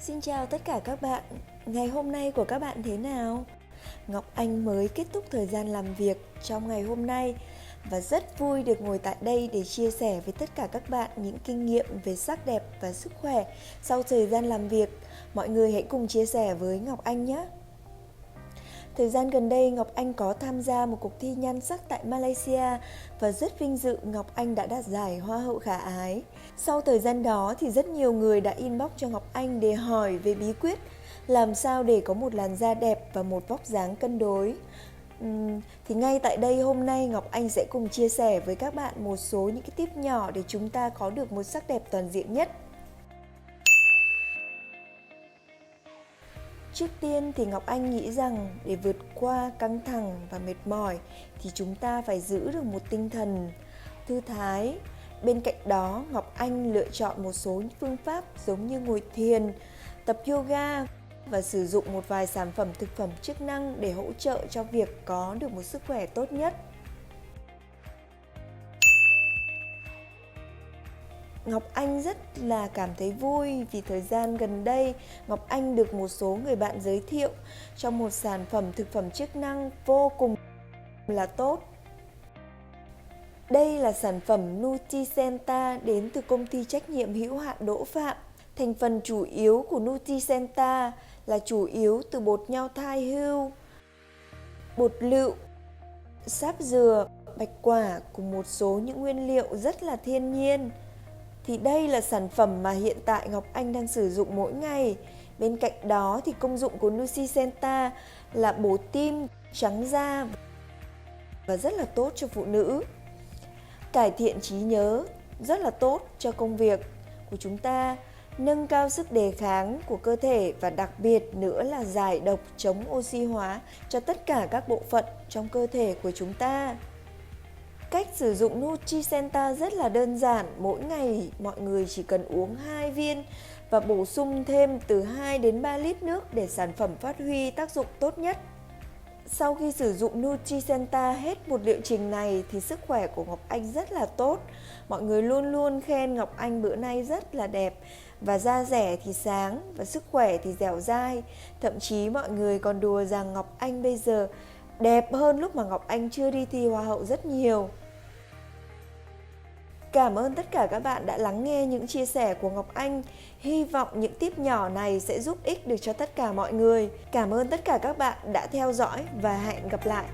Xin chào tất cả các bạn. Ngày hôm nay của các bạn thế nào? Ngọc Anh mới kết thúc thời gian làm việc trong ngày hôm nay và rất vui được ngồi tại đây để chia sẻ với tất cả các bạn những kinh nghiệm về sắc đẹp và sức khỏe sau thời gian làm việc. Mọi người hãy cùng chia sẻ với Ngọc Anh nhé. Thời gian gần đây, Ngọc Anh có tham gia một cuộc thi nhan sắc tại Malaysia và rất vinh dự Ngọc Anh đã đạt giải Hoa hậu khả ái. Sau thời gian đó thì rất nhiều người đã inbox cho Ngọc Anh để hỏi về bí quyết làm sao để có một làn da đẹp và một vóc dáng cân đối. Thì ngay tại đây hôm nay Ngọc Anh sẽ cùng chia sẻ với các bạn một số những cái tip nhỏ để chúng ta có được một sắc đẹp toàn diện nhất. Trước tiên thì Ngọc Anh nghĩ rằng để vượt qua căng thẳng và mệt mỏi thì chúng ta phải giữ được một tinh thần thư thái. Bên cạnh đó, Ngọc Anh lựa chọn một số phương pháp giống như ngồi thiền, tập yoga và sử dụng một vài sản phẩm thực phẩm chức năng để hỗ trợ cho việc có được một sức khỏe tốt nhất. Ngọc Anh rất là cảm thấy vui vì thời gian gần đây Ngọc Anh được một số người bạn giới thiệu cho một sản phẩm thực phẩm chức năng vô cùng là tốt. Đây là sản phẩm Nutricenta đến từ công ty trách nhiệm hữu hạn Đỗ Phạm. Thành phần chủ yếu của Nutricenta là chủ yếu từ bột nho thai hưu, bột lựu, sáp dừa, bạch quả cùng một số những nguyên liệu rất là thiên nhiên. Thì đây là sản phẩm mà hiện tại Ngọc Anh đang sử dụng mỗi ngày. Bên cạnh đó thì công dụng của Nutricenta là bổ tim, trắng da và rất là tốt cho phụ nữ. Cải thiện trí nhớ, rất là tốt cho công việc của chúng ta, nâng cao sức đề kháng của cơ thể và đặc biệt nữa là giải độc chống oxy hóa cho tất cả các bộ phận trong cơ thể của chúng ta. Cách sử dụng Nutricenta rất là đơn giản, mỗi ngày mọi người chỉ cần uống 2 viên và bổ sung thêm từ 2 đến 3 lít nước để sản phẩm phát huy tác dụng tốt nhất. Sau khi sử dụng Nutricenta hết một liệu trình này thì sức khỏe của Ngọc Anh rất là tốt. Mọi người luôn luôn khen Ngọc Anh bữa nay rất là đẹp và da rẻ thì sáng và sức khỏe thì dẻo dai. Thậm chí mọi người còn đùa rằng Ngọc Anh bây giờ đẹp hơn lúc mà Ngọc Anh chưa đi thi Hoa hậu rất nhiều. Cảm ơn tất cả các bạn đã lắng nghe những chia sẻ của Ngọc Anh. Hy vọng những tip nhỏ này sẽ giúp ích được cho tất cả mọi người. Cảm ơn tất cả các bạn đã theo dõi và hẹn gặp lại.